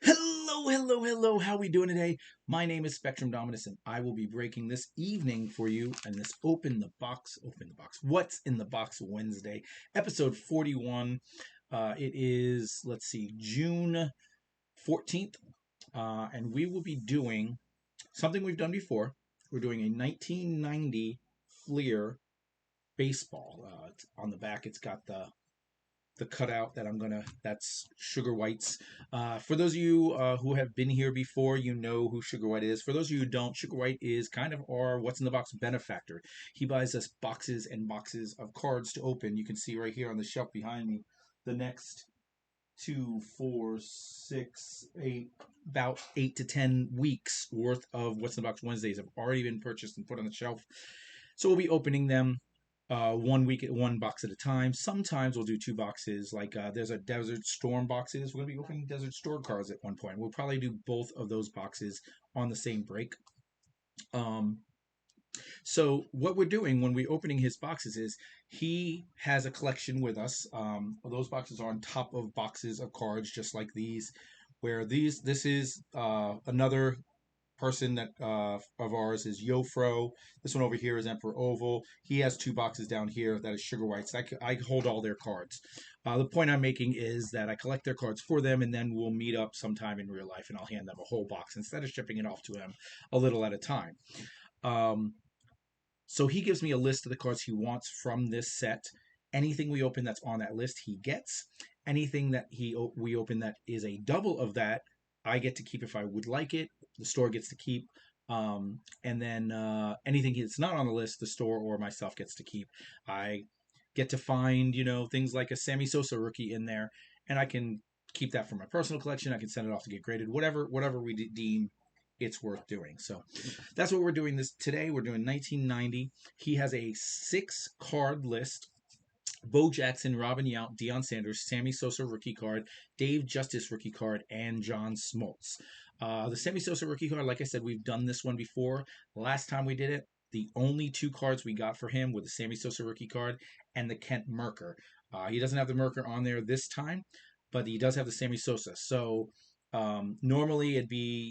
Hello. How we doing today? My name is Spectrum Dominus, and I will be breaking this evening for you in this What's in the Box Wednesday, episode 41. It is, let's see, June 14th, and we will be doing something we've done before. We're doing a 1990 Fleer baseball. On the back, it's got the cutout that that's Sugar White's. For those of you who have been here before, you know who Sugar White is. For those of you who don't, Sugar White is kind of our What's in the Box benefactor. He buys us boxes and boxes of cards to open. You can see right here on the shelf behind me the next about 8 to 10 weeks worth of What's in the Box Wednesdays have already been purchased and put on the shelf. So we'll be opening them 1 week at one box at a time. Sometimes we'll do two boxes. Like there's a Desert Storm boxes. We're gonna be opening Desert Storm cards at one point. We'll probably do both of those boxes on the same break. Um, so what we're doing when we're opening his boxes is he has a collection with us. Those boxes are on top of boxes of cards, just like these. Where this is another person that of ours is Yofro. This one over here is Emperor Oval. He has two boxes down here that is Sugar Whites. I hold all their cards. The point I'm making is that I collect their cards for them, and then we'll meet up sometime in real life, and I'll hand them a whole box instead of shipping it off to him a little at a time. Um, so he gives me a list of the cards he wants from this set. Anything we open that's on that list, he gets. Anything that we open that is a double of that, I get to keep if I would like it. The store gets to keep. And then anything that's not on the list, the store or myself gets to keep. I get to find, things like a Sammy Sosa rookie in there, and I can keep that for my personal collection. I can send it off to get graded, whatever we deem it's worth doing. So that's what we're doing this today. We're doing 1990. He has a 6-card list. Bo Jackson, Robin Yount, Deion Sanders, Sammy Sosa rookie card, Dave Justice rookie card, and John Smoltz. The Sammy Sosa rookie card, like I said, we've done this one before. Last time we did it, the only two cards we got for him were the Sammy Sosa rookie card and the Kent Mercker. He doesn't have the Mercker on there this time, but he does have the Sammy Sosa. So normally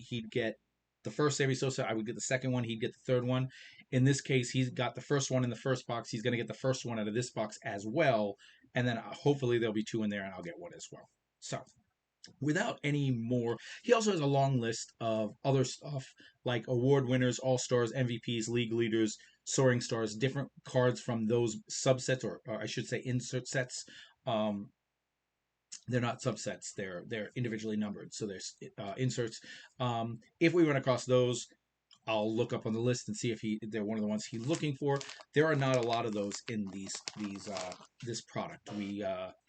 he'd get the first Sammy Sosa, I would get the second one, he'd get the third one. In this case, he's got the first one in the first box. He's going to get the first one out of this box as well. And then hopefully there'll be two in there and I'll get one as well. So without any more, he also has a long list of other stuff like award winners, all stars, MVPs, league leaders, soaring stars, different cards from those subsets, or I should say insert sets. They're not subsets; they're individually numbered. So there's inserts. If we run across those, I'll look up on the list and see if they're one of the ones he's looking for. There are not a lot of those in this product.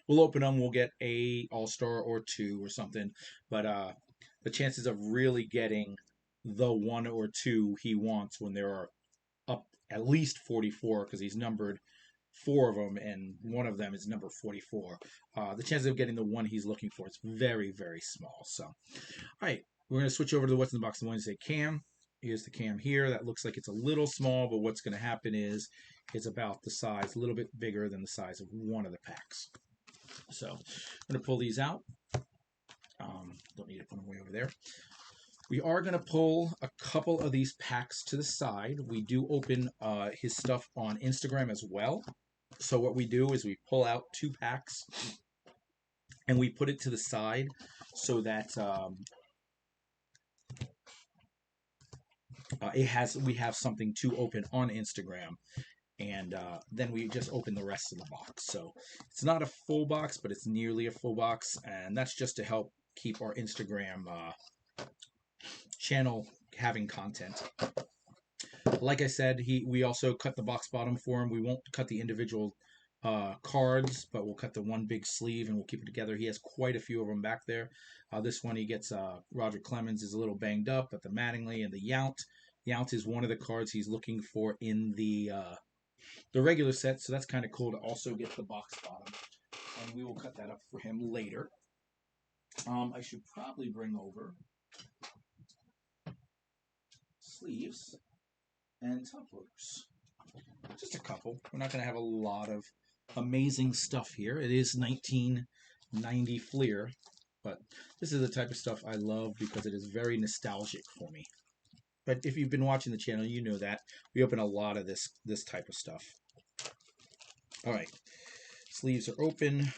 We'll open them. We'll get a All Star or two or something, but the chances of really getting the one or two he wants when there are up at least 44 because he's numbered four of them and one of them is number 44. The chances of getting the one he's looking for is very, very small. So, all right, we're going to switch over to the What's in the Box and Wednesday cam. Here's the cam here. That looks like it's a little small, but what's going to happen is it's about the size, a little bit bigger than the size of one of the packs. So I'm going to pull these out. Don't need to put them way over there. We are going to pull a couple of these packs to the side. We do open his stuff on Instagram as well. So what we do is we pull out 2 packs and we put it to the side so that we have something to open on Instagram, and then we just open the rest of the box. So it's not a full box, but it's nearly a full box, and that's just to help keep our Instagram channel having content. Like I said, we also cut the box bottom for him. We won't cut the individual cards, but we'll cut the one big sleeve and we'll keep it together. He has quite a few of them back there. This one he gets Roger Clemens is a little banged up, but the Mattingly and the Yount. Yount is one of the cards he's looking for in the regular set, so that's kind of cool to also get the box bottom. And we will cut that up for him later. I should probably bring over sleeves and top loaders. Just a couple. We're not going to have a lot of amazing stuff here. It is 1990 Fleer. But this is the type of stuff I love because it is very nostalgic for me. But if you've been watching the channel, you know that we open a lot of this type of stuff. All right, sleeves are open.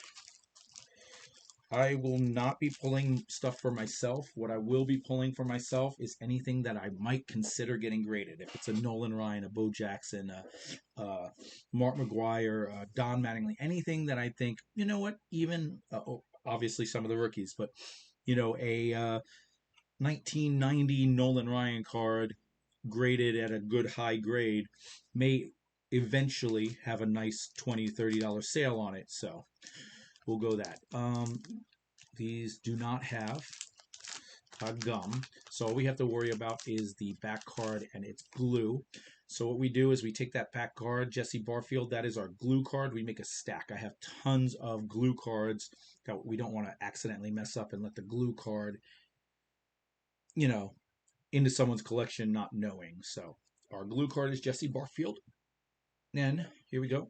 I will not be pulling stuff for myself. What I will be pulling for myself is anything that I might consider getting graded. If it's a Nolan Ryan, a Bo Jackson, Mark McGuire, Don Mattingly, anything that I think, you know what, even obviously some of the rookies, but a 1990 Nolan Ryan card graded at a good high grade may eventually have a nice $20-$30 sale on it. So we'll go that. These do not have gum, so all we have to worry about is the back card and its glue. So what we do is we take that back card, Jesse Barfield, that is our glue card. We make a stack. I have tons of glue cards that we don't want to accidentally mess up and let the glue card, into someone's collection not knowing. So our glue card is Jesse Barfield. And here we go.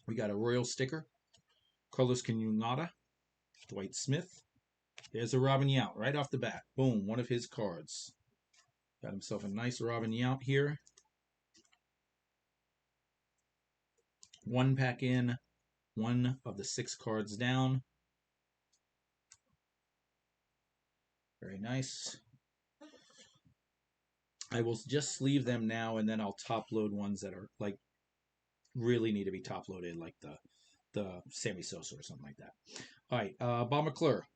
We got a Royal sticker, Carlos Canunata, Dwight Smith. There's a Robin Yount right off the bat. Boom, one of his cards. Got himself a nice Robin Yount here. One pack in, one of the 6 cards down. Very nice. I will just sleeve them now, and then I'll top load ones that are like really need to be top loaded, like the Sammy Sosa or something like that. All right, Bob McClure,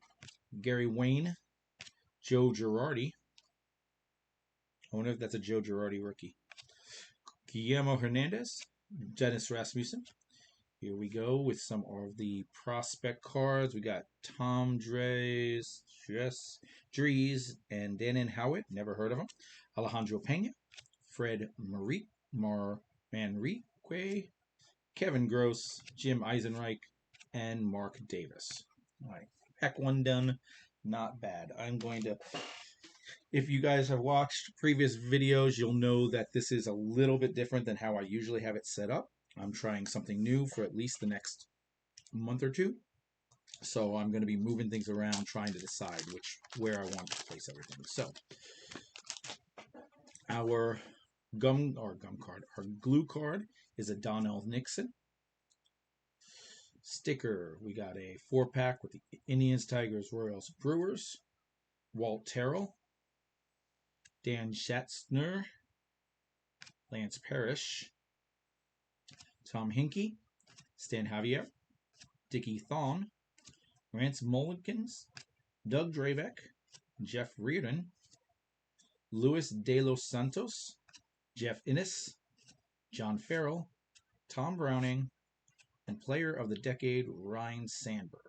Gary Wayne, Joe Girardi. I wonder if that's a Joe Girardi rookie. Guillermo Hernandez, Dennis Rasmussen. Here we go with some of the prospect cards. We got Tom Dries, and Danon Howitt. Never heard of him. Alejandro Pena, Fred Manrique, Kevin Gross, Jim Eisenreich, and Mark Davis. All right, pack 1 done. Not bad. I'm going to... If you guys have watched previous videos, you'll know that this is a little bit different than how I usually have it set up. I'm trying something new for at least the next month or two. So I'm going to be moving things around, trying to decide where I want to place everything. So our our glue card is a Donnell Nixon. Sticker, we got a 4-pack with the Indians, Tigers, Royals, Brewers, Walt Terrell, Dan Schatzner, Lance Parrish, Tom Hinkie, Stan Javier, Dickie Thon, Rance Mullikins, Doug Dravek, Jeff Reardon, Luis De Los Santos, Jeff Innes, John Farrell, Tom Browning, and Player of the Decade, Ryne Sandberg.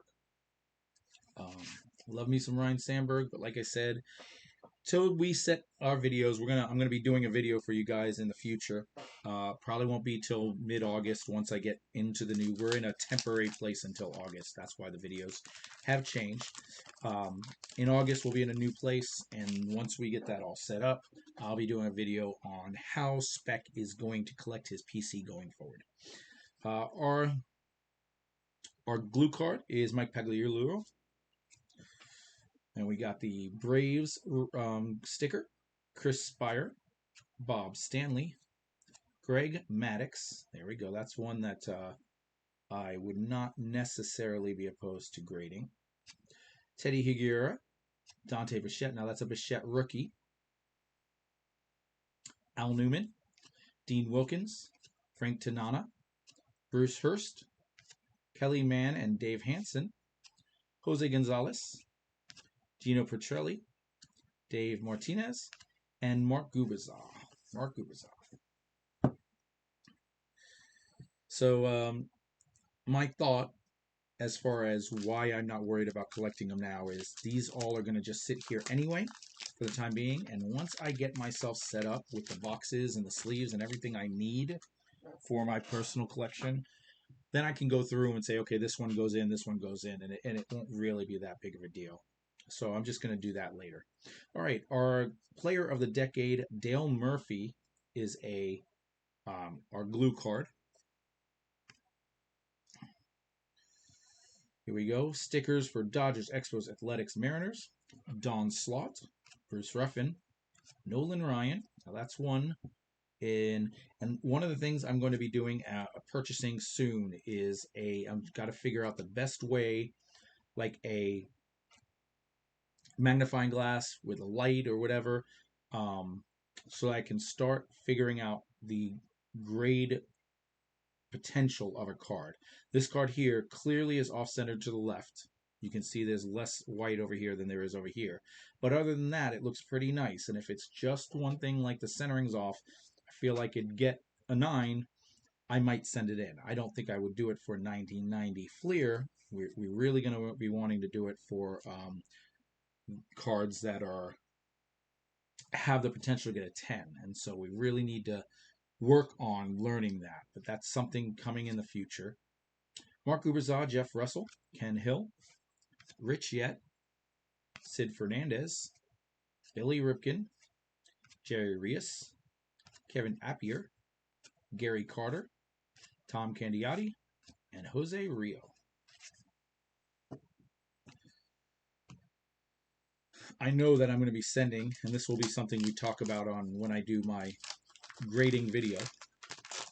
Love me some Ryne Sandberg, but like I said, till we set our videos, I'm gonna be doing a video for you guys in the future. Probably won't be till mid-August once I get into the new. We're in a temporary place until August. That's why the videos have changed. In August we'll be in a new place, and once we get that all set up, I'll be doing a video on how Spec is going to collect his PC going forward. Our glue card is Mike Pagliarulo. And we got the Braves sticker, Chris Spire, Bob Stanley, Greg Maddux. There we go. That's one that I would not necessarily be opposed to grading. Teddy Higuera, Dante Bichette. Now that's a Bichette rookie. Al Newman, Dean Wilkins, Frank Tanana, Bruce Hurst, Kelly Mann and Dave Hansen, Jose Gonzalez, Gino Petrelli, Dave Martinez, and Mark Gubazov. So my thought as far as why I'm not worried about collecting them now is these all are going to just sit here anyway for the time being. And once I get myself set up with the boxes and the sleeves and everything I need for my personal collection, then I can go through and say, okay, this one goes in, and it won't really be that big of a deal. So I'm just going to do that later. All right, our Player of the Decade, Dale Murphy, is our glue card. Here we go. Stickers for Dodgers, Expos, Athletics, Mariners. Don Slott, Bruce Ruffin, Nolan Ryan. Now that's one in, and one of the things I'm going to be doing purchasing soon is I've got to figure out the best way, like a magnifying glass with a light or whatever, so I can start figuring out the grade potential of a card. This card here clearly is off-centered to the left. You can see there's less white over here than there is over here. But other than that, it looks pretty nice. And if it's just one thing like the centering's off, I feel like it'd get a 9, I might send it in. I don't think I would do it for 1990 Fleer. We're really going to be wanting to do it for cards that have the potential to get a 10. And so we really need to work on learning that. But that's something coming in the future. Mark Uberzaw, Jeff Russell, Ken Hill, Rich Yett, Sid Fernandez, Billy Ripken, Jerry Rios, Kevin Appier, Gary Carter, Tom Candiotti, and Jose Rio. I know that I'm going to be sending, and this will be something we talk about on when I do my grading video,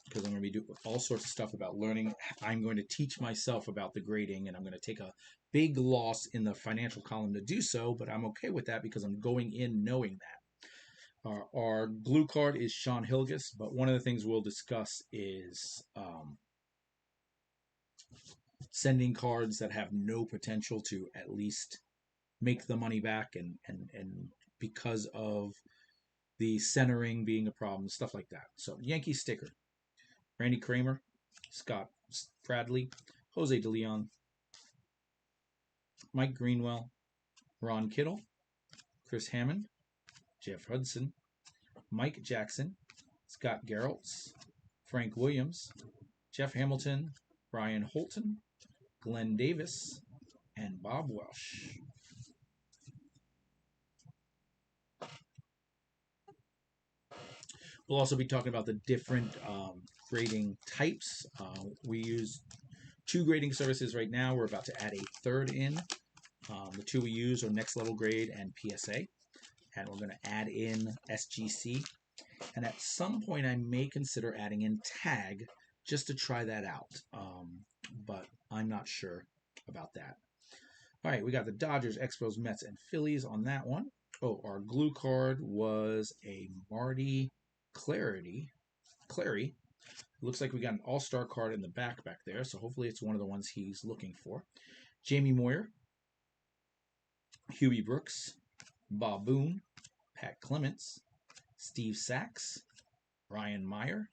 because I'm going to be doing all sorts of stuff about learning. I'm going to teach myself about the grading, and I'm going to take a big loss in the financial column to do so, but I'm okay with that because I'm going in knowing that. Our glue card is Sean Hilgis, but one of the things we'll discuss is sending cards that have no potential to at least make the money back, and because of the centering being a problem, stuff like that. So Yankee sticker, Randy Kramer, Scott Bradley, Jose De Leon, Mike Greenwell, Ron Kittle, Chris Hammond, Jeff Hudson, Mike Jackson, Scott Geraltz, Frank Williams, Jeff Hamilton, Brian Holton, Glenn Davis, and Bob Welsh. We'll also be talking about the different grading types. We use 2 grading services right now. We're about to add a third in. The 2 we use are Next Level Grade and PSA. And we're going to add in SGC. And at some point, I may consider adding in Tag just to try that out. But I'm not sure about that. All right, we got the Dodgers, Expos, Mets, and Phillies on that one. Oh, our glue card was a Marty Clary. Looks like we got an all-star card in the back there, so hopefully it's one of the ones he's looking for. Jamie Moyer, Huey Brooks, Bob Boone, Pat Clements, Steve Sachs, Ryan Meyer,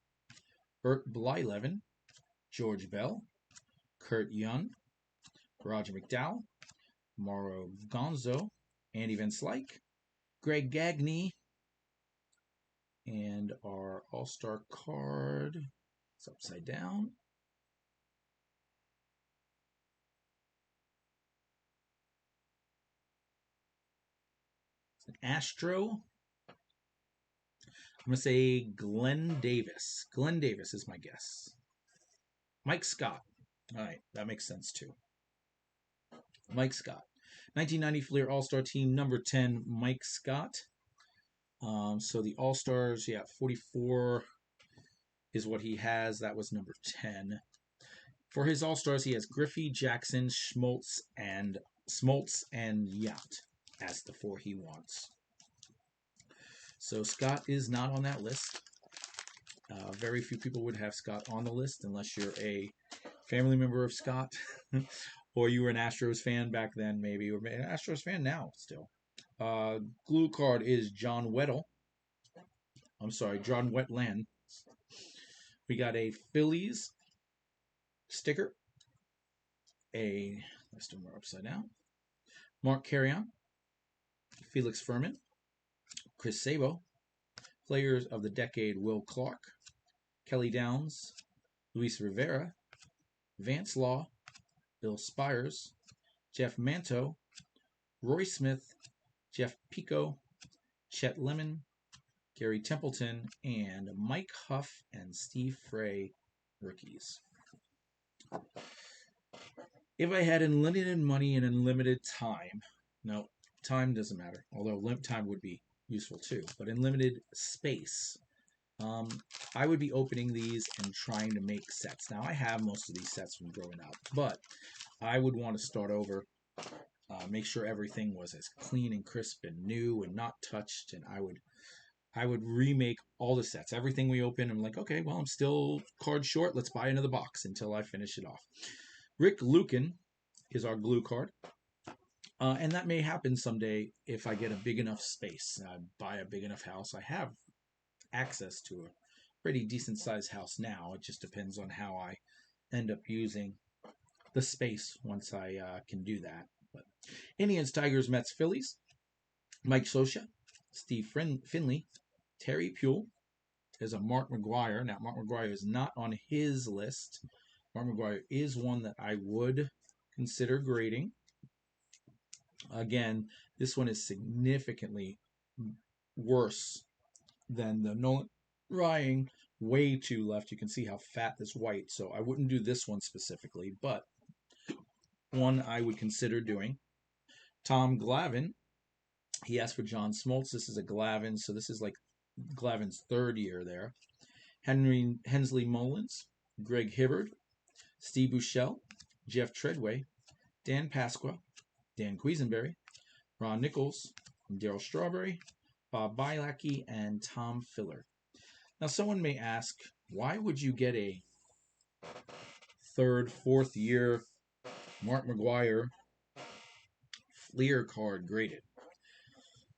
Bert Blyleven, George Bell, Kurt Young, Roger McDowell, Mauro Gonzo, Andy Van Slyke, Greg Gagne, and our all-star card is upside down. It's an Astro. I'm going to say Glenn Davis. Glenn Davis is my guess. Mike Scott. All right, that makes sense too. Mike Scott. 1990 Fleer All-Star Team, number 10, Mike Scott. So the All-Stars, 44 is what he has. That was number 10. For his All-Stars, he has Griffey, Jackson, Schmaltz, and Yacht as the 4 he wants. So Scott is not on that list. Very few people would have Scott on the list unless you're a family member of Scott or you were an Astros fan back then, maybe, or an Astros fan now still. Glue card is John Wetland. We got a Phillies sticker. Let's do more upside down. Mark Carrion, Felix Furman, Chris Sabo, Players of the Decade Will Clark, Kelly Downs, Luis Rivera, Vance Law, Bill Spires, Jeff Manto, Roy Smith, Jeff Pico, Chet Lemon, Gary Templeton, and Mike Huff and Steve Frey rookies. If I had unlimited money and unlimited time, no, time doesn't matter, although time would be useful too, but in limited space, um, I would be opening these and trying to make sets. Now, I have most of these sets from growing up, but I would want to start over, make sure everything was as clean and crisp and new and not touched, and I would remake all the sets. Everything we open, I'm like, okay, well, I'm still card short. Let's buy another box until I finish it off. Rick Lucan is our glue card. And that may happen someday if I get a big enough space. I buy a big enough house. I have access to a pretty decent sized house now. It just depends on how I end up using the space once I can do that. But Indians, Tigers, Mets, Phillies, Mike Scioscia, Steve Finley, Terry Pule. There's a Mark McGwire. Now, Mark McGwire is not on his list. Mark McGwire is one that I would consider grading. Again, this one is significantly worse than the Nolan Ryan. Way too left. You can see how fat this white. So I wouldn't do this one specifically, but one I would consider doing. Tom Glavine. He asked for John Smoltz. This is a Glavine, so this is like Glavine's third year there. Hensley Mullins, Greg Hibbard, Steve Buechele, Jeff Treadway, Dan Pasqua, Dan Quisenberry, Ron Nichols, Darryl Strawberry, Bob Bielacki, and Tom Filler. Now, someone may ask, why would you get a third, fourth year Mark McGwire Fleer card graded?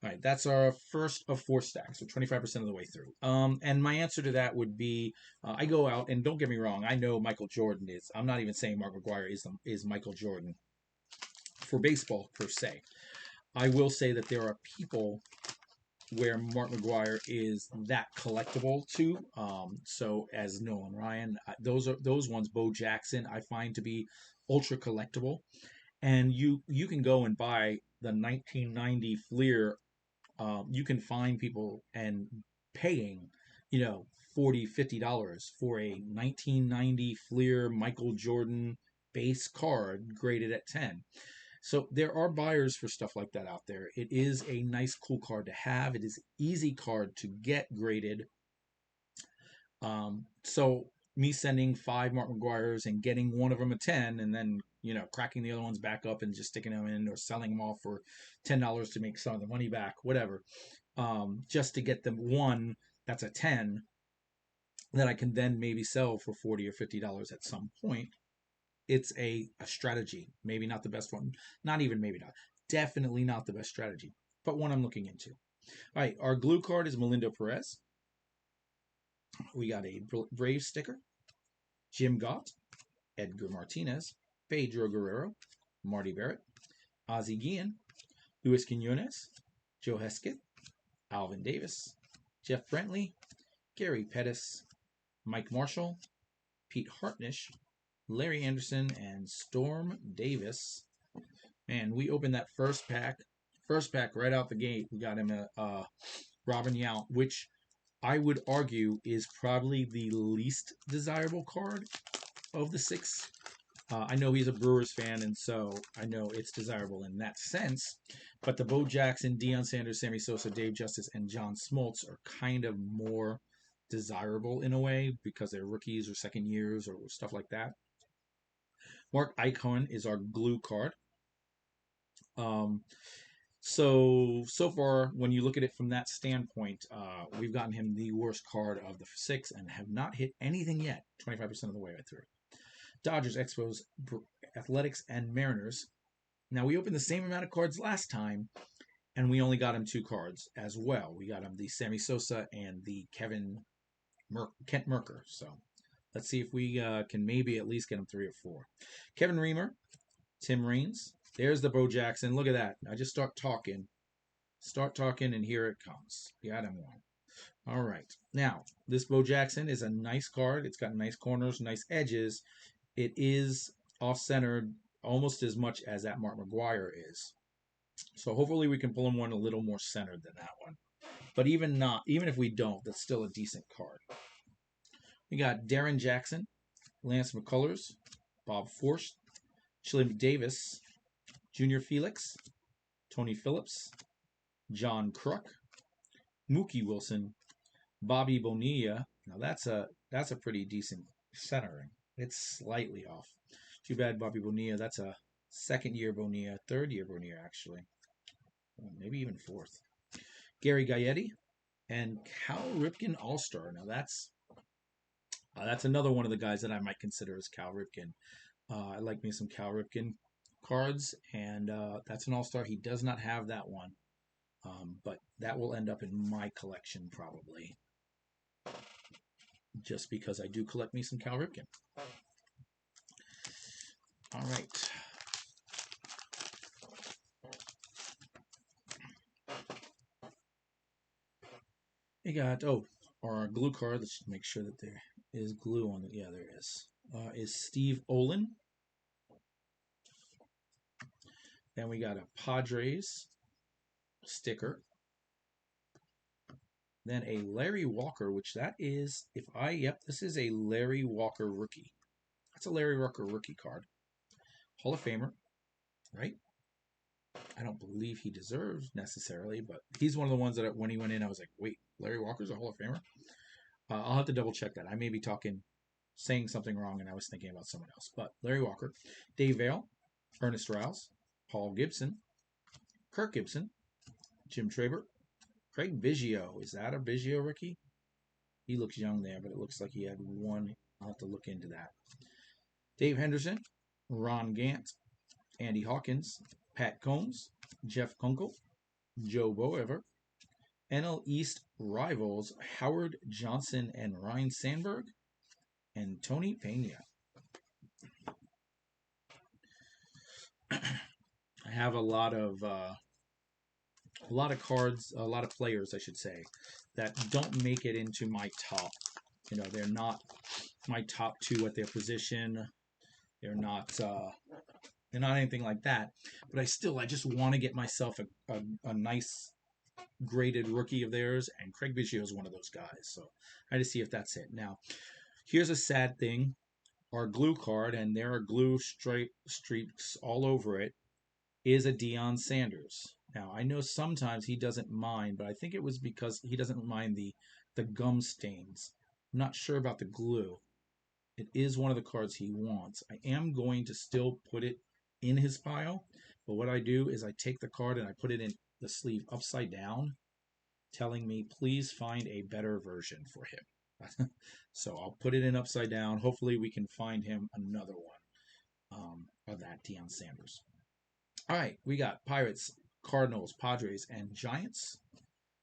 All right, that's our first of 4 stacks, so 25% of the way through. And my answer to that would be, I go out, and don't get me wrong, I know Michael Jordan is. I'm not even saying Mark McGwire is Michael Jordan for baseball per se. I will say that there are people where Mark McGwire is that collectible too. So as Nolan Ryan, those ones, Bo Jackson, I find to be ultra collectible. And you can go and buy the 1990 Fleer. You can find people and paying, $40-$50 for a 1990 Fleer Michael Jordan base card graded at 10. So there are buyers for stuff like that out there. It is a nice, cool card to have. It is an easy card to get graded. So me sending 5 Mark McGwires and getting one of them a 10, and then cracking the other ones back up and just sticking them in or selling them off for $10 to make some of the money back, whatever, just to get them one that's a 10 that I can then maybe sell for $40 or $50 at some point. It's a strategy. Maybe not the best one. Not even maybe not. Definitely not the best strategy, but one I'm looking into. All right, our glue card is Melindo Perez. We got a Brave sticker, Jim Gott, Edgar Martinez, Pedro Guerrero, Marty Barrett, Ozzie Guillen, Luis Quinones, Joe Hesketh, Alvin Davis, Jeff Brentley, Gary Pettis, Mike Marshall, Pete Hartnish, Larry Anderson, and Storm Davis. Man, we opened that first pack right out the gate. We got him a Robin Yount, which I would argue is probably the least desirable card of the 6. I know he's a Brewers fan, and so I know it's desirable in that sense. But the Bo Jackson, Deion Sanders, Sammy Sosa, Dave Justice, and John Smoltz are kind of more desirable in a way because they're rookies or second years or stuff like that. Mark Eichhorn is our glue card. So far, when you look at it from that standpoint, we've gotten him the worst card of the 6 and have not hit anything yet, 25% of the way through. Dodgers, Expos, Athletics, and Mariners. Now, we opened the same amount of cards last time, and we only got him 2 cards as well. We got him the Sammy Sosa and the Kent Mercker. So let's see if we can maybe at least get him 3 or 4. Kevin Reamer, Tim Raines. There's the Bo Jackson. Look at that. I just start talking, and here it comes. Got him one. All right. Now, this Bo Jackson is a nice card. It's got nice corners, nice edges. It is off-centered almost as much as that Mark McGwire is. So hopefully we can pull him one a little more centered than that one. But even if we don't, that's still a decent card. We got Darren Jackson, Lance McCullers, Bob Forst, Slim Davis, Junior Felix, Tony Phillips, John Kruk, Mookie Wilson, Bobby Bonilla. Now that's a pretty decent centering. It's slightly off. Too bad Bobby Bonilla. That's a second year Bonilla, third year Bonilla actually, maybe even fourth. Gary Gaetti and Cal Ripken All Star. Now that's another one of the guys that I might consider as Cal Ripken. I like me some Cal Ripken cards, and that's an All Star. He does not have that one, but that will end up in my collection probably, just because I do collect me some Cal Ripken. All right. We got, our glue card. Let's just make sure that there is glue on it. Yeah, there is Steve Olin. Then we got a Padres sticker. Then a Larry Walker, which that is, this is a Larry Walker rookie. That's a Larry Walker rookie card. Hall of Famer, right? I don't believe he deserves necessarily, but he's one of the ones that when he went in, I was like, wait, Larry Walker's a Hall of Famer? I'll have to double check that. I may be saying something wrong, and I was thinking about someone else. But Larry Walker, Dave Vale, Ernest Rouse, Paul Gibson, Kirk Gibson, Jim Traber, Craig Biggio. Is that a Biggio rookie? He looks young there, but it looks like he had one. I'll have to look into that. Dave Henderson, Ron Gant, Andy Hawkins, Pat Combs, Jeff Kunkel, Joe Boever, NL East rivals Howard Johnson and Ryan Sandberg, and Tony Pena. I have a lot of cards, a lot of players, I should say, that don't make it into my top. They're not my top two at their position. They're not anything like that. But I just want to get myself a nice graded rookie of theirs, and Craig Biggio is one of those guys. So I just see if that's it. Now, here's a sad thing. Our glue card, and there are glue streaks all over it, is a Deion Sanders. Now, I know sometimes he doesn't mind, but I think it was because he doesn't mind the gum stains. I'm not sure about the glue. It is one of the cards he wants. I am going to still put it in his pile, but what I do is I take the card and I put it in the sleeve upside down, telling me, please find a better version for him. So I'll put it in upside down. Hopefully we can find him another one of that Deion Sanders. All right, we got Pirates, Cardinals, Padres, and Giants.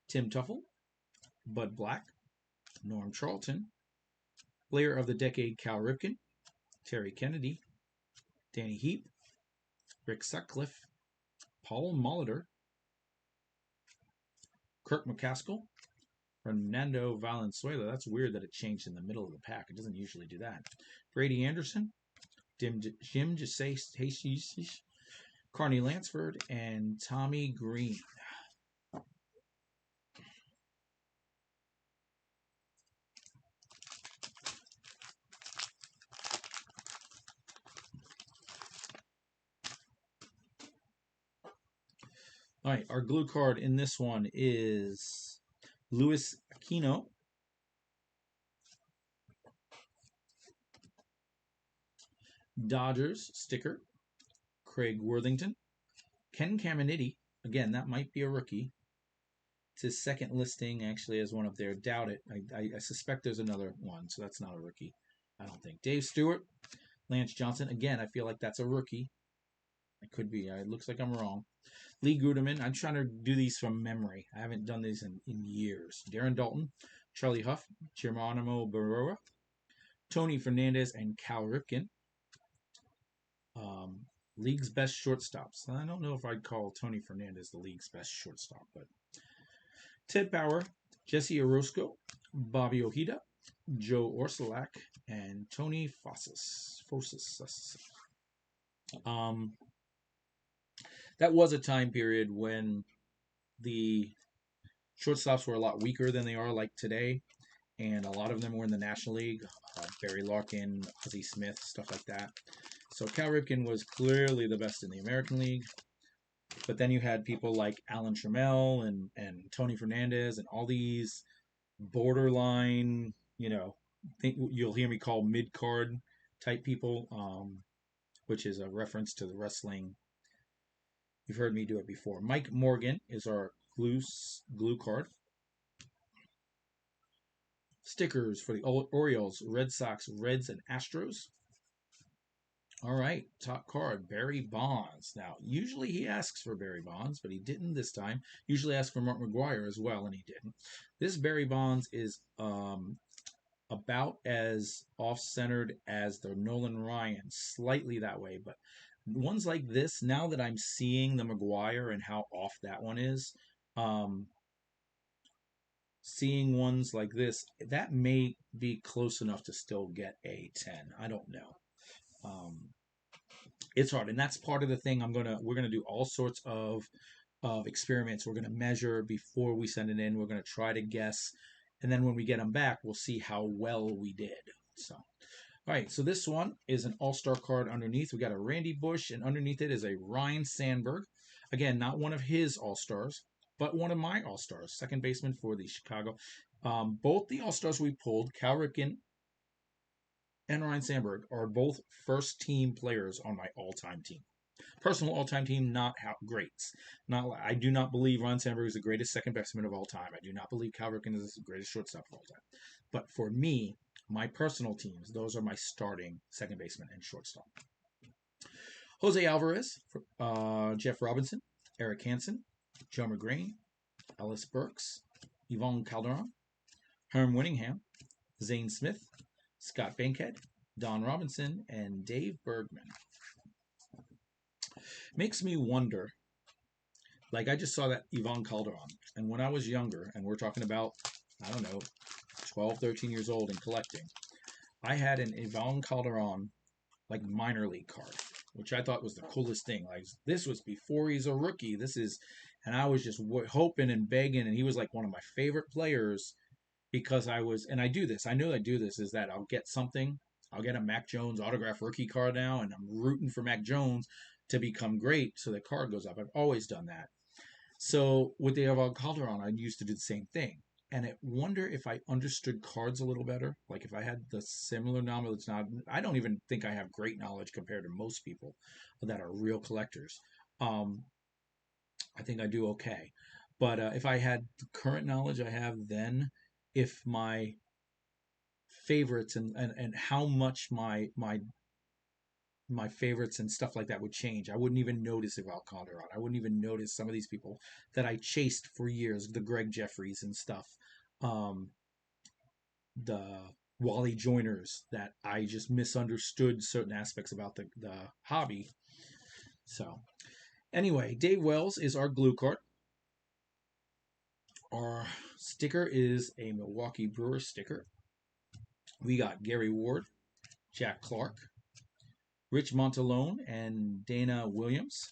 Tim Tuffle, Bud Black, Norm Charlton, Player of the Decade Cal Ripken, Terry Kennedy, Danny Heap, Rick Sutcliffe, Paul Molitor, Kirk McCaskill, Fernando Valenzuela. That's weird that it changed in the middle of the pack. It doesn't usually do that. Brady Anderson, Jim Jesus, Carney Lansford, and Tommy Green. All right, our glue card in this one is Luis Aquino, Dodgers sticker, Craig Worthington, Ken Caminiti. Again, that might be a rookie. It's his second listing, actually, as one up there. Doubt it. I suspect there's another one, so that's not a rookie. I don't think. Dave Stewart, Lance Johnson. Again, I feel like that's a rookie. It could be. It looks like I'm wrong. Lee Guterman. I'm trying to do these from memory. I haven't done these in years. Darren Dalton, Charlie Huff, Geronimo Barrera, Tony Fernandez, and Cal Ripken. League's best shortstops. I don't know if I'd call Tony Fernandez the league's best shortstop, but Ted Power, Jesse Orosco, Bobby Ojeda, Joe Orsulak, and Tony Fosis. That was a time period when the shortstops were a lot weaker than they are like today, and a lot of them were in the National League. Barry Larkin, Ozzie Smith, stuff like that. So Cal Ripken was clearly the best in the American League. But then you had people like Alan Trammell and Tony Fernandez and all these borderline, you'll hear me call mid card type people, which is a reference to the wrestling. You've heard me do it before. Mike Morgan is our glue card. Stickers for the Orioles, Red Sox, Reds, and Astros. All right, top card, Barry Bonds. Now, usually he asks for Barry Bonds, but he didn't this time. Usually asks for Mark McGwire as well, and he didn't. This Barry Bonds is about as off-centered as the Nolan Ryan, slightly that way, but ones like this, now that I'm seeing the McGwire and how off that one is, seeing ones like this, that may be close enough to still get a 10. I don't know. It's hard, and that's part of the thing. We're gonna do all sorts of experiments. We're gonna measure before we send it in. We're gonna try to guess, and then when we get them back, we'll see how well we did. So, all right. So this one is an all-star card underneath. We got a Randy Bush, and underneath it is a Ryan Sandberg. Again, not one of his all-stars, but one of my all-stars, second baseman for the Chicago. Both the all-stars we pulled, Cal Ripken and Ryan Sandberg, are both first-team players on my all-time team. Personal all-time team, not how greats. I do not believe Ryan Sandberg is the greatest second baseman of all time. I do not believe Cal Ripken is the greatest shortstop of all time. But for me, my personal teams, those are my starting second baseman and shortstop. Jose Alvarez, Jeff Robinson, Eric Hansen, Joe McGrain, Ellis Burks, Yvonne Calderon, Herm Winningham, Zane Smith, Scott Bankhead, Don Robinson, and Dave Bergman. Makes me wonder, like I just saw that Yvonne Calderon, and when I was younger, and we're talking about, I don't know, 12, 13 years old and collecting, I had an Yvonne Calderon, like minor league card, which I thought was the coolest thing. Like this was before he's a rookie. And I was just hoping and begging, and he was like one of my favorite players because and I do this, I know I do this, is that I'll get something, I'll get a Mac Jones autograph rookie card now, and I'm rooting for Mac Jones to become great so the card goes up. I've always done that. So with the Eval Calderon, I used to do the same thing. And I wonder if I understood cards a little better. Like if I had the similar knowledge. Now, I don't even think I have great knowledge compared to most people that are real collectors. I think I do okay. But if I had the current knowledge I have then, if my favorites and how much my favorites and stuff like that would change. I wouldn't even notice Eval Calderon. I wouldn't even notice some of these people that I chased for years, the Greg Jeffries and stuff, the Wally Joiners, that I just misunderstood certain aspects about the hobby. So anyway, Dave Wells is our glue card. Our sticker is a Milwaukee Brewers sticker. We got Gary Ward, Jack Clark, Rich Montalone and Dana Williams,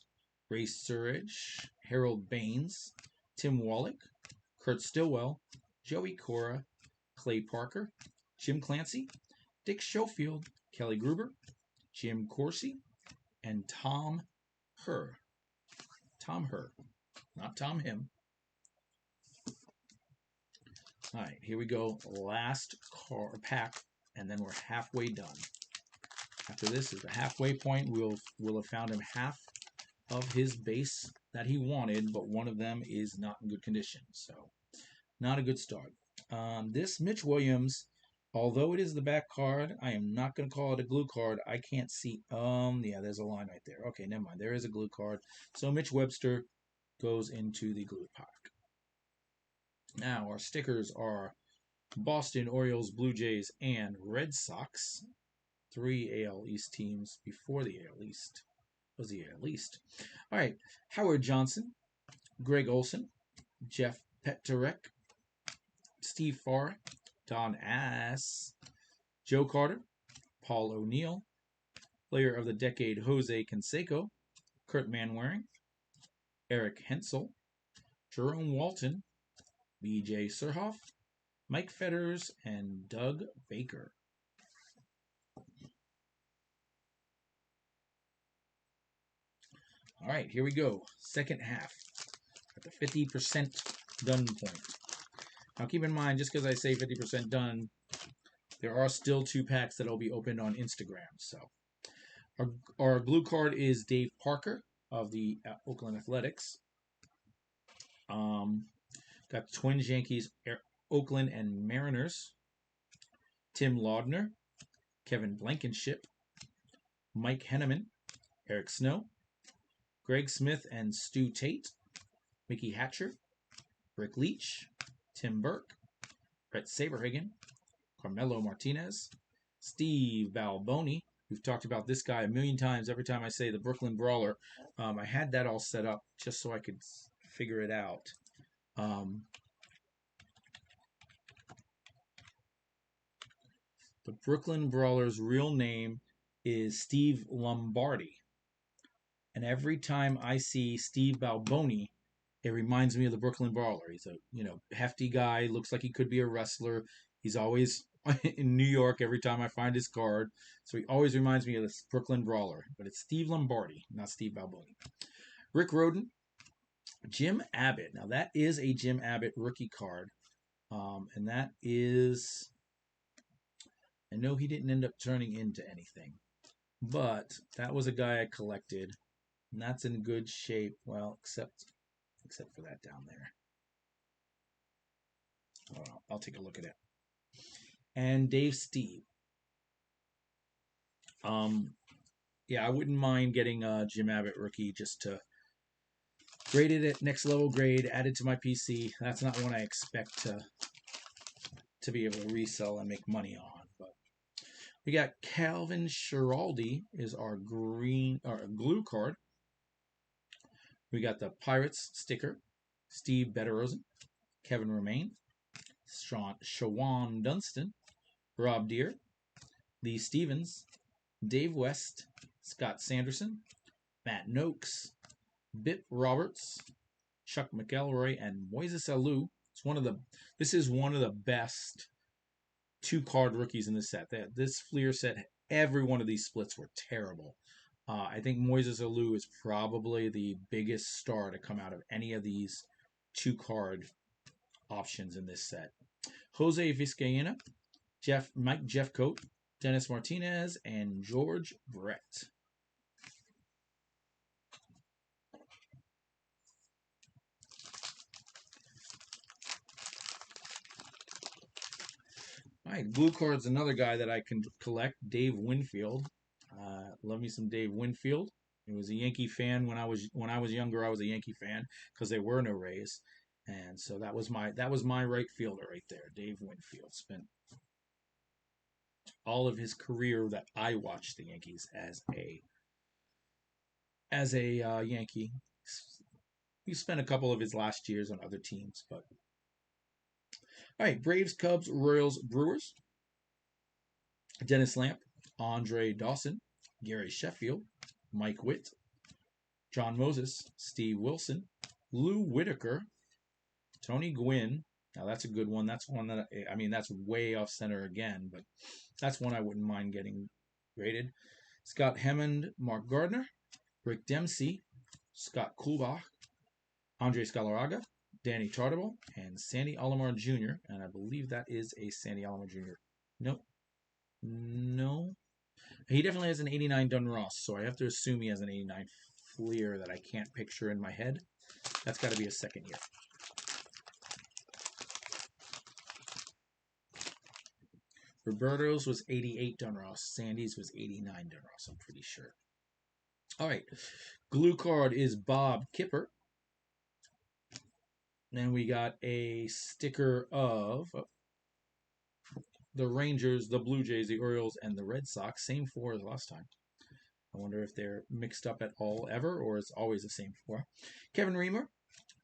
Ray Surridge, Harold Baines, Tim Wallach, Kurt Stillwell, Joey Cora, Clay Parker, Jim Clancy, Dick Schofield, Kelly Gruber, Jim Corsi, and Tom Herr. Tom Herr, not Tom Him. All right, here we go. Last pack, and then we're halfway done. After this is the halfway point. We'll have found him half of his base that he wanted, but one of them is not in good condition. So not a good start. This Mitch Williams, although it is the back card, I am not going to call it a glue card. I can't see. Yeah, there's a line right there. Okay, never mind. There is a glue card. So Mitch Webster goes into the glue pack. Now our stickers are Boston Orioles, Blue Jays, and Red Sox. 3 AL East teams before the AL East. Was the AL East. All right. Howard Johnson, Greg Olson, Jeff Petarek, Steve Farr, Don Ass, Joe Carter, Paul O'Neill, Player of the Decade Jose Canseco, Kurt Manwaring, Eric Hensel, Jerome Walton, B.J. Surhoff, Mike Fetters, and Doug Baker. All right, here we go. Second half at the 50% done point. Now keep in mind, just because I say 50% done, there are still 2 packs that will be opened on Instagram. So our glue card is Dave Parker of the Oakland Athletics. Got Twins, Yankees, Oakland, and Mariners. Tim Laudner, Kevin Blankenship, Mike Henneman, Eric Snow, Greg Smith and Stu Tate, Mickey Hatcher, Rick Leach, Tim Burke, Brett Saberhagen, Carmelo Martinez, Steve Balboni. We've talked about this guy a million times. Every time I say the Brooklyn Brawler, I had that all set up just so I could figure it out. The Brooklyn Brawler's real name is Steve Lombardi. And every time I see Steve Balboni, it reminds me of the Brooklyn Brawler. He's a hefty guy, looks like he could be a wrestler. He's always in New York every time I find his card. So he always reminds me of this Brooklyn Brawler. But it's Steve Lombardi, not Steve Balboni. Rick Roden, Jim Abbott. Now that is a Jim Abbott rookie card. And that is, I know he didn't end up turning into anything. But that was a guy I collected. And that's in good shape. Well, except for that down there. I'll take a look at it. And Dave Steve. Yeah, I wouldn't mind getting a Jim Abbott rookie just to grade it at next level grade, add it to my PC. That's not one I expect to be able to resell and make money on. But we got Calvin Schiraldi is our glue card. We got the Pirates sticker, Steve Betterosen, Kevin Romaine, Shawan Dunston, Rob Deere, Lee Stevens, Dave West, Scott Sanderson, Matt Noakes, Bip Roberts, Chuck McElroy, and Moises Alou. This is one of the best 2-card rookies in this set. This Fleer set, every one of these splits were terrible. I think Moises Alou is probably the biggest star to come out of any of these 2-card options in this set. Jose Vizcaína, Mike Jeffcoat, Dennis Martinez, and George Brett. All right, blue card's another guy that I can collect, Dave Winfield. Love me some Dave Winfield. He was a Yankee fan when I was younger. I was a Yankee fan because there were no Rays, and so that was my right fielder right there, Dave Winfield. Spent all of his career that I watched the Yankees as a Yankee. He spent a couple of his last years on other teams, but all right, Braves, Cubs, Royals, Brewers. Dennis Lamp, Andre Dawson, Gary Sheffield, Mike Witt, John Moses, Steve Wilson, Lou Whitaker, Tony Gwynn. Now that's a good one. That's one that that's way off center again, but that's one I wouldn't mind getting graded. Scott Hammond, Mark Gardner, Rick Dempsey, Scott Kulbach, Andre Scalaraga, Danny Tartable, and Sandy Alomar Jr. And I believe that is a Sandy Alomar Jr. Nope. No. He definitely has an 89 Dunross, so I have to assume he has an 89 Fleer that I can't picture in my head. That's got to be a second year. Roberto's was 88 Dunross. Sandy's was 89 Dunross, I'm pretty sure. All right. Glue card is Bob Kipper. Then we got a sticker of the Rangers, the Blue Jays, the Orioles, and the Red Sox. Same 4 as last time. I wonder if they're mixed up at all ever, or it's always the same 4. Kevin Reamer,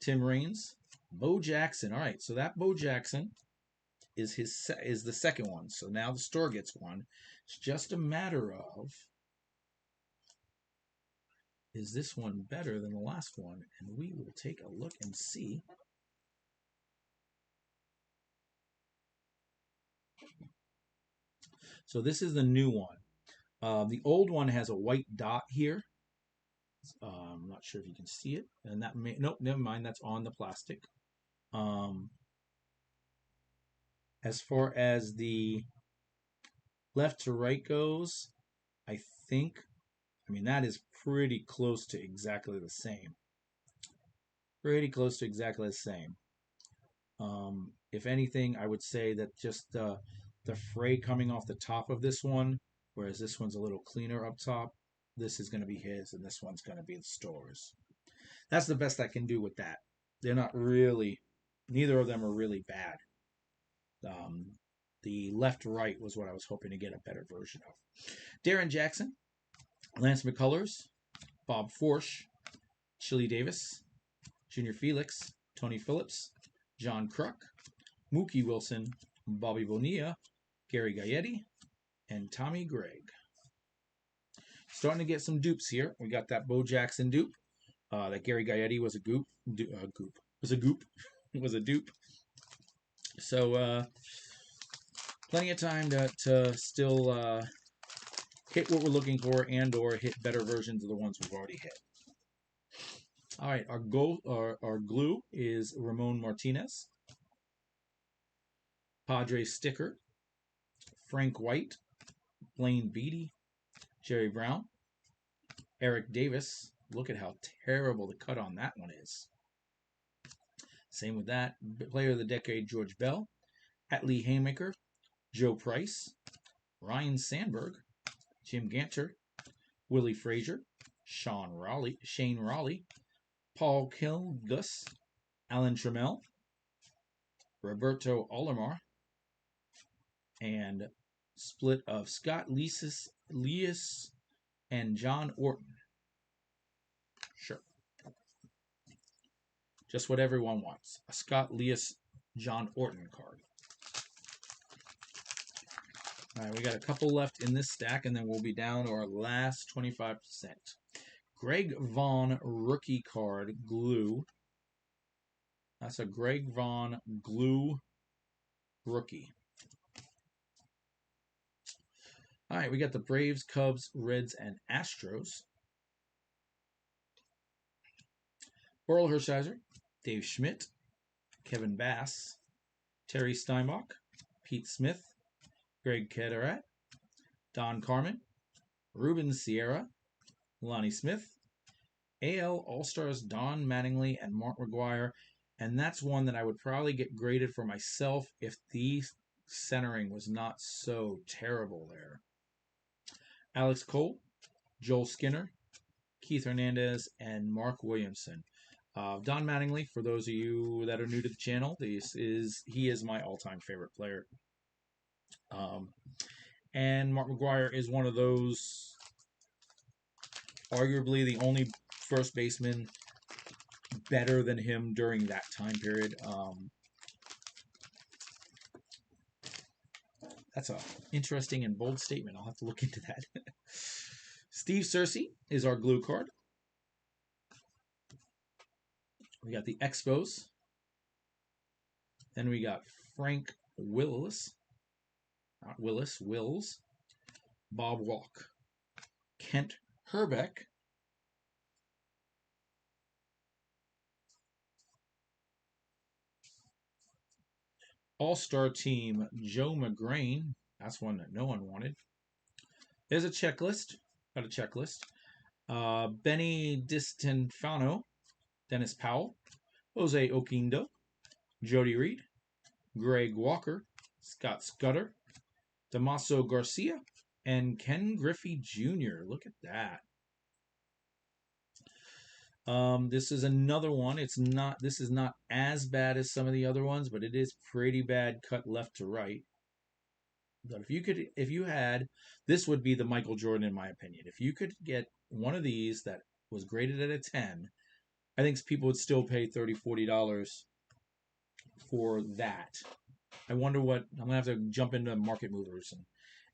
Tim Raines, Bo Jackson. All right, so that Bo Jackson is the second one. So now the store gets one. It's just a matter of, is this one better than the last one? And we will take a look and see. So this is the new one. The old one has a white dot here. I'm not sure if you can see it. And that may, nope, never mind. That's on the plastic. Um, as far as the left to right goes, I think, I mean, that is pretty close to exactly the same. Pretty close to exactly the same. If anything, I would say that just the fray coming off the top of this one, whereas this one's a little cleaner up top, this is going to be his, and this one's going to be the store's. That's the best I can do with that. They're not really, neither of them are really bad. Um, the left right was what I was hoping to get a better version of. Darren Jackson, Lance McCullers, Bob Forsch, Chili Davis, Junior Felix, Tony Phillips, John Kruk, Mookie Wilson, Bobby Bonilla, Gary Gaetti, and Tommy Gregg. Starting to get some dupes here. We got that Bo Jackson dupe. That Gary Gaetti was a goop. Was a goop. Was a dupe. So plenty of time to still hit what we're looking for and or hit better versions of the ones we've already hit. All right, our glue is Ramon Martinez, Padres sticker, Frank White, Blaine Beatty, Jerry Brown, Eric Davis. Look at how terrible the cut on that one is. Same with that. Player of the Decade, George Bell, Atlee Haymaker, Joe Price, Ryan Sandberg, Jim Ganter, Willie Frazier, Shane Raleigh, Paul Kilgus, Alan Trammell, Roberto Alomar, and split of Scott Leas and John Orton. Sure. Just what everyone wants. A Scott Leas John Orton card. All right, we got a couple left in this stack, and then we'll be down to our last 25%. Greg Vaughn rookie card glue. That's a Greg Vaughn glue rookie. All right, we got the Braves, Cubs, Reds, and Astros. Orel Hershiser, Dave Schmidt, Kevin Bass, Terry Steinbach, Pete Smith, Greg Ketterat, Don Carmen, Ruben Sierra, Lonnie Smith, AL All-Stars Don Mattingly and Mark McGwire, and that's one that I would probably get graded for myself if the centering was not so terrible there. Alex Cole, Joel Skinner, Keith Hernandez, and Mark Williamson. Don Mattingly, for those of you that are new to the channel, he is my all-time favorite player. And Mark McGwire is one of those, arguably the only first baseman better than him during that time period. That's an interesting and bold statement. I'll have to look into that. Steve Cersei is our glue card. We got the Expos. Then we got Frank Wills. Not Willis, Wills. Bob Walk. Kent Herbeck. All-Star Team, Joe McGrain. That's one that no one wanted. There's a checklist. Got a checklist. Benny Distanfano, Dennis Powell, Jose Oquindo, Jody Reed, Greg Walker, Scott Scudder, Damaso Garcia, and Ken Griffey Jr. Look at that. This is another one. This is not as bad as some of the other ones, but it is pretty bad cut left to right. But if you had, this would be the Michael Jordan in my opinion. If you could get one of these that was graded at a 10, I think people would still pay $30, $40 for that. I wonder what, I'm going to have to jump into Market Movers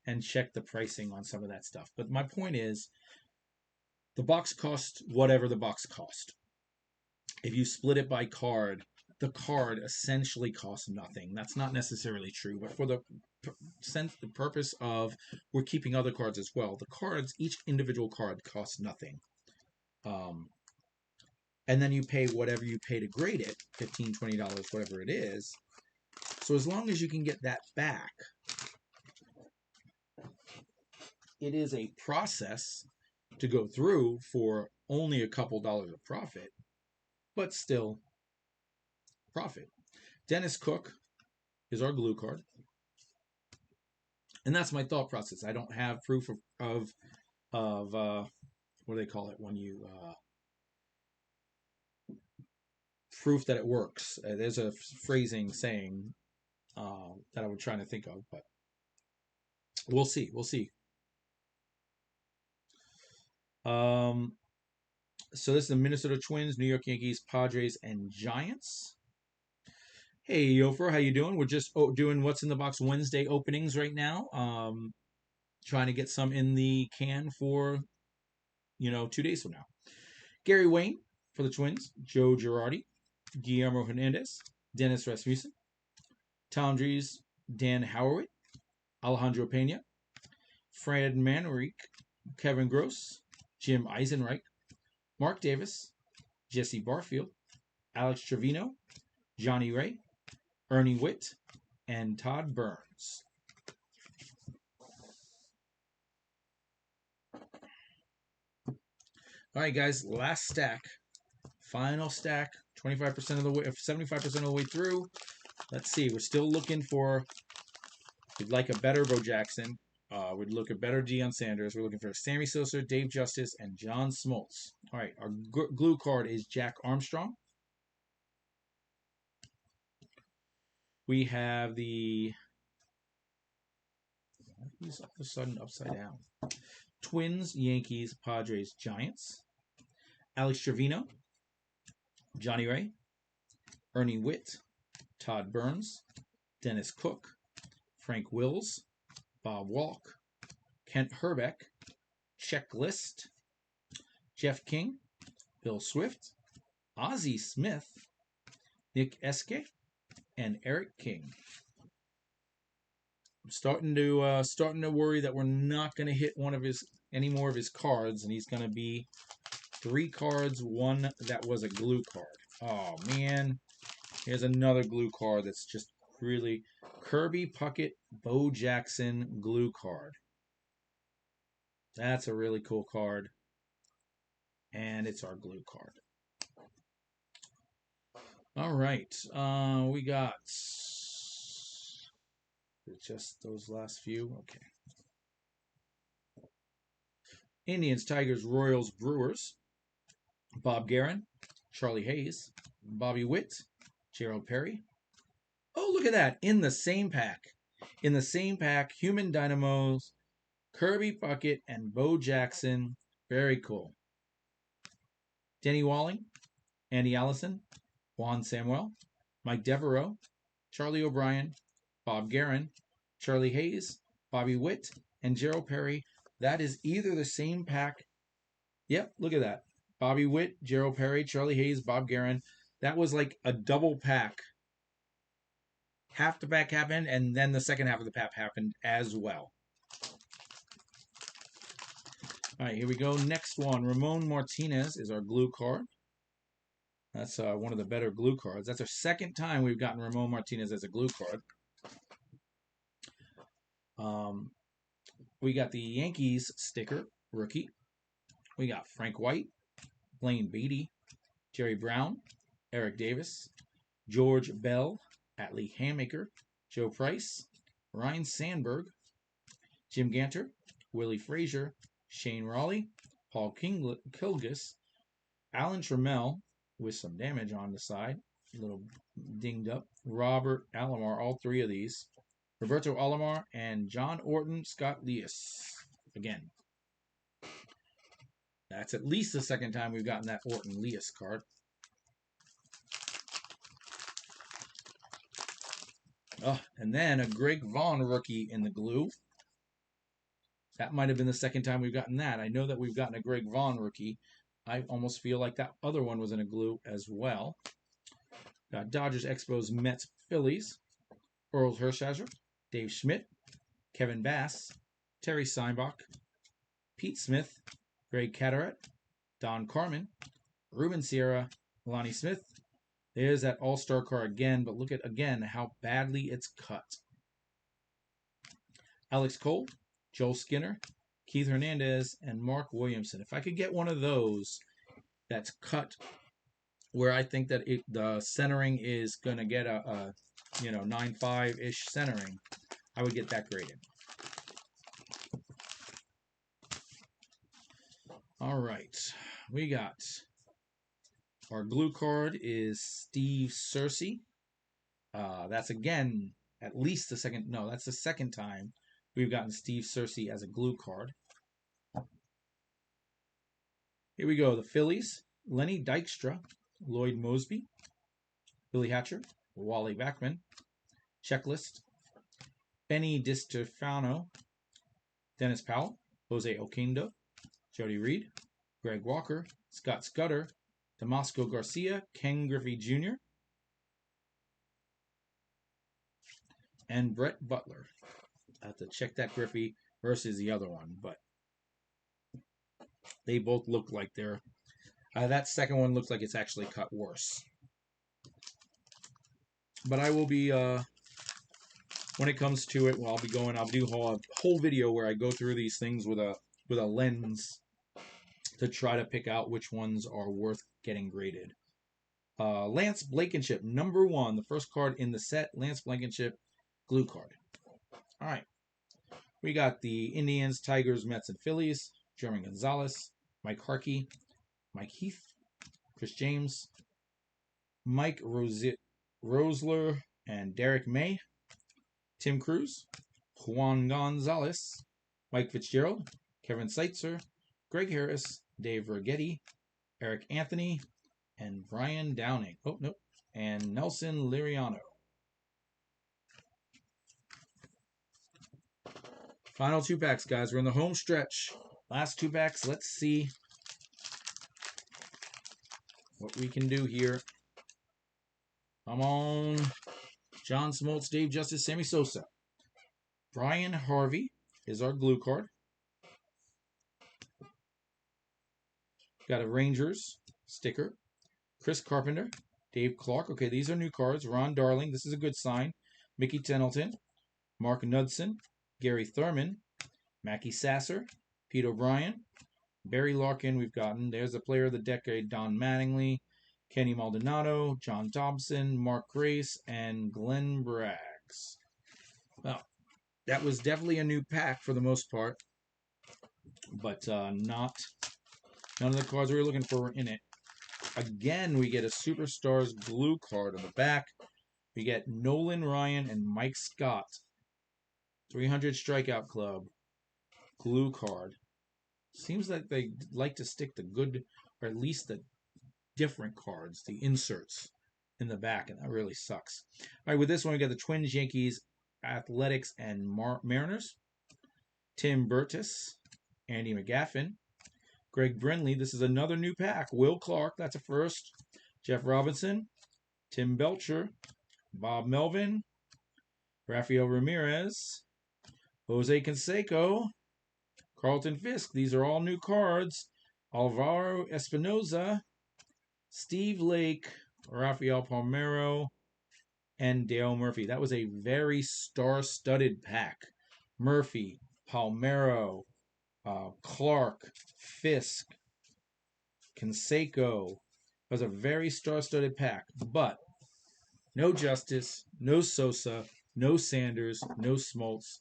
and check the pricing on some of that stuff. But my point is, the box cost whatever the box cost. If you split it by card, the card essentially costs nothing. That's not necessarily true, but for the purpose of we're keeping other cards as well, the cards, each individual card costs nothing. And then you pay whatever you pay to grade it, $15, $20, whatever it is. So as long as you can get that back, it is a process to go through for only a couple dollars of profit, but still profit. Dennis Cook is our glue card. And that's my thought process. I don't have proof of what do they call it when you proof that it works. There's a phrasing saying that I was trying to think of, but we'll see. We'll see. So this is the Minnesota Twins, New York Yankees, Padres, and Giants. Hey, Yofer, how you doing? We're just doing What's in the Box Wednesday openings right now. Trying to get some in the can for, 2 days from now. Gary Wayne for the Twins, Joe Girardi, Guillermo Hernandez, Dennis Rasmussen, Tom Dries, Dan Howerwitt, Alejandro Pena, Fred Manrique, Kevin Gross, Jim Eisenreich, Mark Davis, Jesse Barfield, Alex Trevino, Johnny Ray, Ernie Witt, and Todd Burns. All right, guys, last stack. Final stack, 25% of the way, 75% of the way through. Let's see, we're still looking for, we'd like a better Bo Jackson. We'd look at better Deion Sanders. We're looking for Sammy Sosa, Dave Justice, and John Smoltz. All right, our glue card is Jack Armstrong. We have the, he's all of a sudden upside down. Twins, Yankees, Padres, Giants. Alex Trevino, Johnny Ray, Ernie Witt, Todd Burns, Dennis Cook, Frank Wills, Bob Walk, Kent Herbeck, Checklist, Jeff King, Bill Swift, Ozzie Smith, Nick Eske, and Eric King. I'm starting to worry that we're not going to hit any more of his cards, and he's going to be 3 cards, 1 that was a glue card. Oh man, here's another glue card that's just really Kirby Puckett Bo Jackson glue card. That's a really cool card, and it's our glue card. All right, we got just those last few. Okay. Indians, Tigers, Royals, Brewers. Bob Guerin, Charlie Hayes, Bobby Witt, Gerald Perry. Oh, look at that. In the same pack. In the same pack, Human Dynamos, Kirby Puckett, and Bo Jackson. Very cool. Denny Walling, Andy Allison, Juan Samuel, Mike Devereaux, Charlie O'Brien, Bob Guerin, Charlie Hayes, Bobby Witt, and Gerald Perry. That is either the same pack. Yep, look at that. Bobby Witt, Gerald Perry, Charlie Hayes, Bob Guerin. That was like a double pack. Half the pack happened, and then the second half of the pack happened as well. All right, here we go. Next one. Ramon Martinez is our glue card. That's one of the better glue cards. That's our second time we've gotten Ramon Martinez as a glue card. We got the Yankees sticker, rookie. We got Frank White, Blaine Beatty, Jerry Brown, Eric Davis, George Bell, Atlee Hammaker, Joe Price, Ryan Sandberg, Jim Ganter, Willie Frazier, Shane Raleigh, Paul Kilgus, Alan Trammell with some damage on the side, a little dinged up, Robert Alomar, all 3 of these, Roberto Alomar, and John Orton, Scott Leas. Again, that's at least the second time we've gotten that Orton Leas card. Oh, and then a Greg Vaughn rookie in the glue. That might have been the second time we've gotten that. I know that we've gotten a Greg Vaughn rookie. I almost feel like that other one was in a glue as well. Got Dodgers, Expos, Mets, Phillies, Earl Hershiser, Dave Schmidt, Kevin Bass, Terry Seinbach, Pete Smith, Greg Cataract, Don Carmen, Ruben Sierra, Lonnie Smith. There's that all-star card again, but look at, again, how badly it's cut. Alex Cole, Joel Skinner, Keith Hernandez, and Mark Williamson. If I could get one of those that's cut where I think that the centering is going to get a 9.5-ish centering, I would get that graded. All right, we got our glue card is Steve Cersei. That's again at least the second. No, that's the second time we've gotten Steve Cersei as a glue card. Here we go. The Phillies: Lenny Dykstra, Lloyd Mosby, Billy Hatcher, Wally Backman. Checklist: Benny DiStefano, Dennis Powell, Jose Oquendo, Jody Reed, Greg Walker, Scott Scudder, Damasco Garcia, Ken Griffey Jr., and Brett Butler. I have to check that Griffey versus the other one, but they both look like they're... that second one looks like it's actually cut worse. But I will be... when it comes to it, well, I'll do a whole video where I go through these things with a lens to try to pick out which ones are worth getting graded. Lance Blankenship, number 1, the first card in the set, Lance Blankenship, glue card. All right. We got the Indians, Tigers, Mets, and Phillies, German Gonzalez, Mike Harkey, Mike Heath, Chris James, Mike Rosler, and Derek May, Tim Cruz, Juan Gonzalez, Mike Fitzgerald, Kevin Seitzer, Greg Harris, Dave Righetti, Eric Anthony, and Brian Downing. Oh, nope. And Nelson Liriano. Final 2 packs, guys. We're in the home stretch. Last 2 packs. Let's see what we can do here. Come on. John Smoltz, Dave Justice, Sammy Sosa. Brian Harvey is our glue card. Got a Rangers sticker. Chris Carpenter, Dave Clark. Okay, these are new cards. Ron Darling, this is a good sign. Mickey Tettleton, Mark Knudsen, Gary Thurman, Mackie Sasser, Pete O'Brien, Barry Larkin. We've gotten. There's the player of the decade, Don Mattingly, Kenny Maldonado, John Dobson, Mark Grace, and Glenn Braggs. Well, that was definitely a new pack for the most part, but none of the cards we were looking for were in it. Again, we get a Superstars glue card on the back. We get Nolan Ryan and Mike Scott. 300 Strikeout Club glue card. Seems like they like to stick the good, or at least the different cards, the inserts in the back, and that really sucks. All right, with this one, we got the Twins, Yankees, Athletics, and Mariners. Tim Burtis, Andy McGaffin, Greg Brindley. This is another new pack. Will Clark, that's a first. Jeff Robinson, Tim Belcher, Bob Melvin, Rafael Ramirez, Jose Canseco, Carlton Fisk. These are all new cards. Alvaro Espinoza, Steve Lake, Rafael Palmeiro, and Dale Murphy. That was a very star-studded pack. Murphy, Palmeiro, Clark, Fisk, Canseco. It was a very star-studded pack, but no Justice, no Sosa, no Sanders, no Smoltz.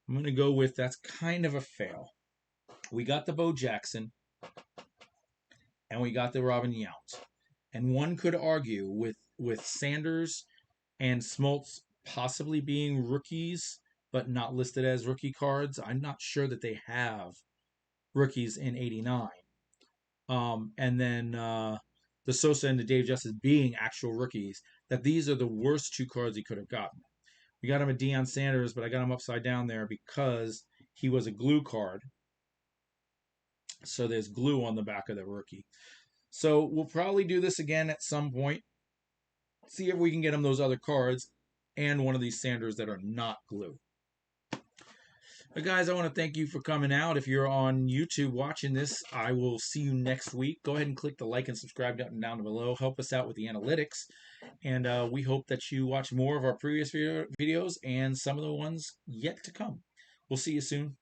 I'm going to go with that's kind of a fail. We got the Bo Jackson, and we got the Robin Yount. And one could argue with Sanders and Smoltz possibly being rookies, but not listed as rookie cards. I'm not sure that they have rookies in 89. And then the Sosa and the Dave Justice being actual rookies, that these are the worst 2 cards he could have gotten. We got him a Deion Sanders, but I got him upside down there because he was a glue card. So there's glue on the back of the rookie. So we'll probably do this again at some point. See if we can get him those other cards and one of these Sanders that are not glue. But guys, I want to thank you for coming out. If you're on YouTube watching this, I will see you next week. Go ahead and click the like and subscribe button down below. Help us out with the analytics. And we hope that you watch more of our previous videos and some of the ones yet to come. We'll see you soon.